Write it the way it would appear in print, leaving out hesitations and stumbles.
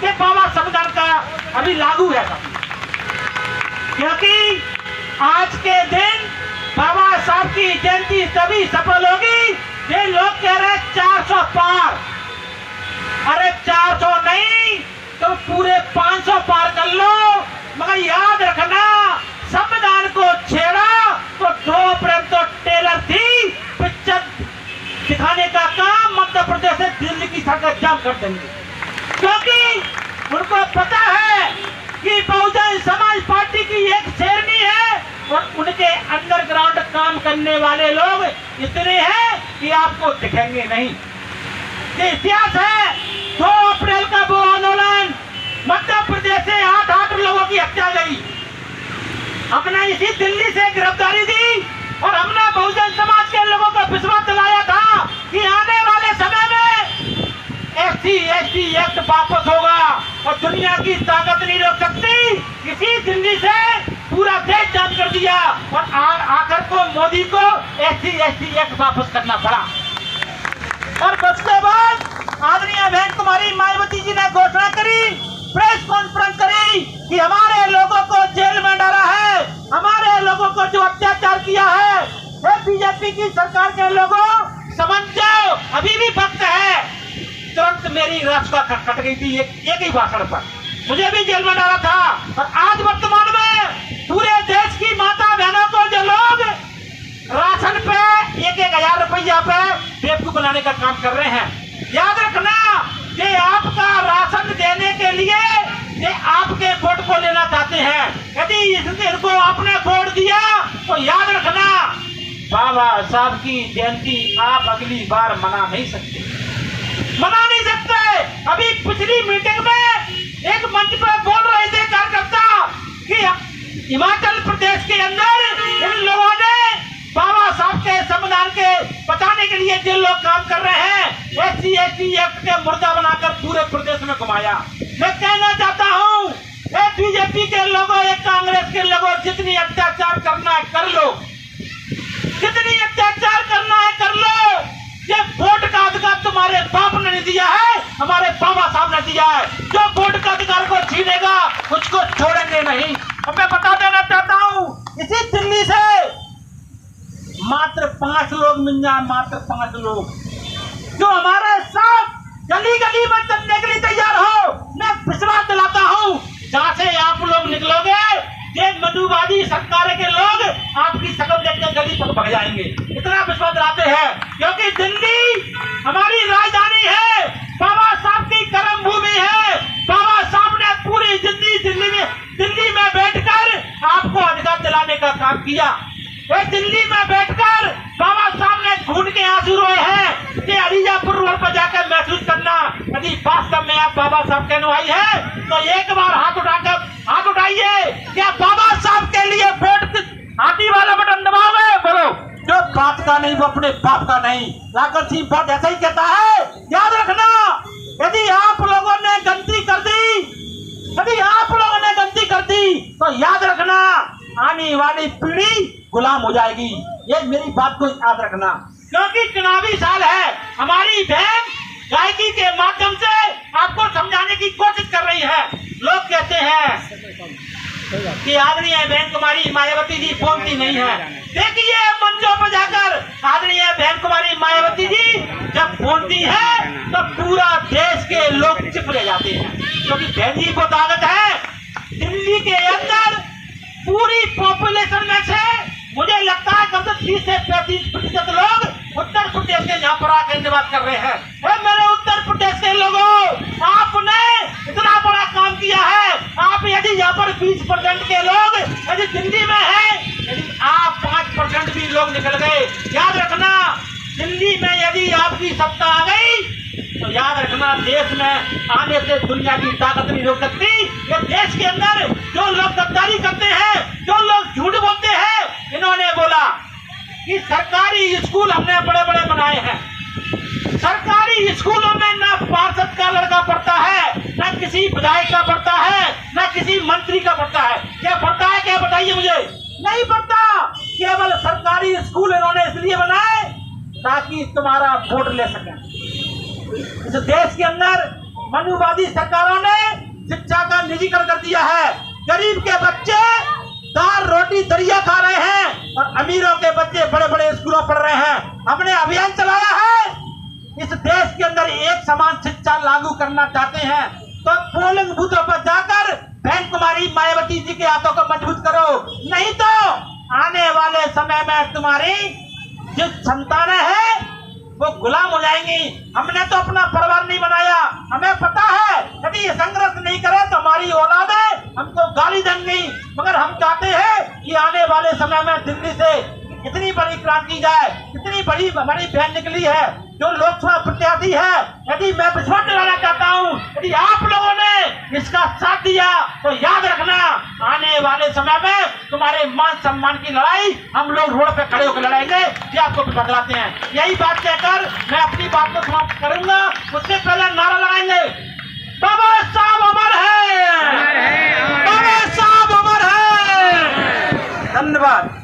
ये बाबा संविधान का अभी लागू है, क्योंकि आज के दिन बाबा साहब की जयंती तभी सफल होगी ये लोग कह रहे 400 पार। अरे 400 नहीं तो पूरे 500 पार कर लो, मगर याद रखना संविधान को छेड़ा तो 2 अप्रैल तो टेलर थी, पिक्चर दिखाने का काम मध्य प्रदेश से दिल्ली की सड़क जाम कर देंगे, क्योंकि उनको पता है कि बहुजन समाज पार्टी की एक शेरनी है और उनके अंडरग्राउंड काम करने वाले लोग इतने हैं कि आपको दिखेंगे नहीं। ये इतिहास है। 2 अप्रैल का वो आंदोलन मध्य प्रदेश से 8 लोगों की हत्या गई, हमने इसी दिल्ली से गिरफ्तारी दी और हमने बहुजन समाज के लोगों को विश्वास दिलाया था कि आने वाले समय में SC/ST एक्ट वापस होगा और दुनिया की ताकत नहीं रोक सकती। इसी दिल्ली से पूरा देश जाम कर दिया और आखिर को मोदी को SC/ST एक्ट वापस करना पड़ा। और उसके बाद आदरणीय बहन कुमारी मायावती जी ने घोषणा करी, प्रेस कॉन्फ्रेंस करी कि हमारे लोगों को जेल में डाला है, हमारे लोगों को जो अत्याचार किया है, बीजेपी की सरकार के लोगों समझ जाओ अभी भी वक्त है। तुरंत मेरी रास्ता कट गई थी एक ही भाषण पर, मुझे भी जेल में डाला था। और आज वर्तमान में पूरे देश की माता बहनों को जो लोग राशन पे 1,000 रुपया पे बेवकूफ बनाने का काम कर रहे हैं, याद रखना ये आपका राशन देने के लिए ये आपके वोट को लेना चाहते हैं। यदि इनको आपने वोट दिया तो याद रखना बाबा साहब की जयंती आप अगली बार मना नहीं सकते। अभी पिछली मीटिंग में एक मंच पर बोल रहे थे कार्यकर्ता कि हिमाचल प्रदेश के अंदर इन लोगों ने बाबा साहब के संविधान के बचाने के लिए जो लोग काम कर रहे हैं SC/ST एक्ट के मुर्दा बनाकर पूरे प्रदेश में घुमाया। मैं कहना चाहता हूँ बीजेपी के लोगों, कांग्रेस के लोगों, जितनी अत्याचार करना है कर लो, जितनी अत्याचार करना है कर लो। ये वोट का अधिकार तुम्हारे बाप ने नहीं दिया है, हमारे बाबा साहब ने दिया है। जो वोट का अधिकार को छीनेगा उसको छोड़ेंगे नहीं। और मैं बता देना चाहता हूँ इसी दिल्ली से मात्र 5 लोग मिल जाए, मात्र 5 लोग जो हमारे साथ गली गली में चलने के लिए तैयार हो। मैं विश्वास दिलाता हूँ जहाँ से आप लोग निकलोगे ये मनुवादी सरकार के लोग आपकी शकल देखकर गली तक भाग जाएंगे, इतना विश्वास दिलाते हैं, क्योंकि दिल्ली हमारी राजधानी है, बाबा साहब की कर्म भूमि है। बाबा साहब ने पूरी जिंदगी दिल्ली में बैठकर आपको अधिकार दिलाने का काम किया। दिल्ली में बैठकर बाबा साहब ने खून के आंसू रोए हैं। ये अलीजापुर रोड पर जाकर महसूस करना यदि वास्तव में आप बाबा साहब के अनुयायी है तो एक बार हाथ उठाइए। क्या बाबा साहब के लिए वोट हाथी वाला बटन दबाओगे? बोलो। जो बात का नहीं वो अपने बाप का नहीं। लाकर सिंह बात ऐसा ही कहता है। याद रखना यदि आप लोगों ने गलती कर दी तो याद रखना आने वाली पीढ़ी गुलाम हो जाएगी। ये मेरी बात को याद रखना, क्योंकि चुनावी साल है। हमारी बहन गायकी के माध्यम से आपको समझाने की कोशिश कर रही है। लोग कहते हैं कि आदरणीय बहन कुमारी मायावती जी बोलती नहीं है। देखिए मंचों पर जाकर आदरणीय बहन कुमारी मायावती जी जब बोलती है तो पूरा देश के लोग चुप रह जाते हैं, क्योंकि बहन जी को ताकत है। दिल्ली के अंदर पूरी पॉपुलेशन में से मुझे लगता है कम से 30 से 35% लोग उत्तर प्रदेश के यहाँ पर आकर निवास कर रहे हैं। मेरे उत्तर प्रदेश के लोगों, आपने इतना बड़ा काम किया है। आप यदि यहाँ पर 20% के लोग यदि दिल्ली में है, यदि आप 5% भी लोग निकल गए, याद रखना दिल्ली में यदि आपकी सत्ता आ गई तो याद रखना देश में आने से दुनिया की ताकत नहीं रोक सकती। ये देश के अंदर जो लोग गद्दारी करते हैं, जो लोग झूठ बोलते हैं, इन्होंने बोला कि सरकारी स्कूल हमने बड़े बड़े बनाए हैं। सरकारी स्कूलों में ना पार्षद का लड़का पढ़ता है, ना किसी विधायक का पढ़ता है, ना किसी मंत्री का पढ़ता है। क्या पढ़ता है? क्या बताइए मुझे? नहीं पढ़ता। केवल सरकारी स्कूल इन्होंने इसलिए बनाए ताकि तुम्हारा वोट ले सकें। इस देश के अंदर मनुवादी सरकारों ने शिक्षा का निजीकरण कर दिया है। गरीब के बच्चे दाल रोटी दरिया खा रहे हैं और अमीरों के बच्चे बड़े बड़े स्कूलों पढ़ रहे हैं। हमने अभियान चलाया है, इस देश के अंदर एक समान शिक्षा लागू करना चाहते हैं तो पोलिंग बूथों पर जाकर बहन कुमारी मायावती जी के हाथों को मजबूत करो, नहीं तो आने वाले समय में तुम्हारी जो संतानें हैं वो गुलाम हो जाएंगी। हमने तो अपना परिवार नहीं बनाया, हमें पता है यदि ये संघर्ष नहीं करे तो हमारी औलादें हमको गाली देंगी, मगर हम चाहते हैं कि आने वाले समय में दिल्ली से इतनी बड़ी क्रांति जाए, इतनी बड़ी हमारी बहन निकली है जो लोकसभा प्रत्याशी है। यदि मैं विश्वास दिलाना चाहता हूँ, यदि आप लोगों ने इसका साथ दिया तो याद रखना आने वाले समय में तुम्हारे मान सम्मान की लड़ाई हम लोग रोड पे खड़े होकर लड़ाएंगे। ये आपको बतलाते हैं। यही बात कहकर मैं अपनी बात को समाप्त करूंगा। उससे पहले नारा लगाएंगे, बाबा साहब अमर है, बाबा साहब अमर है। धन्यवाद।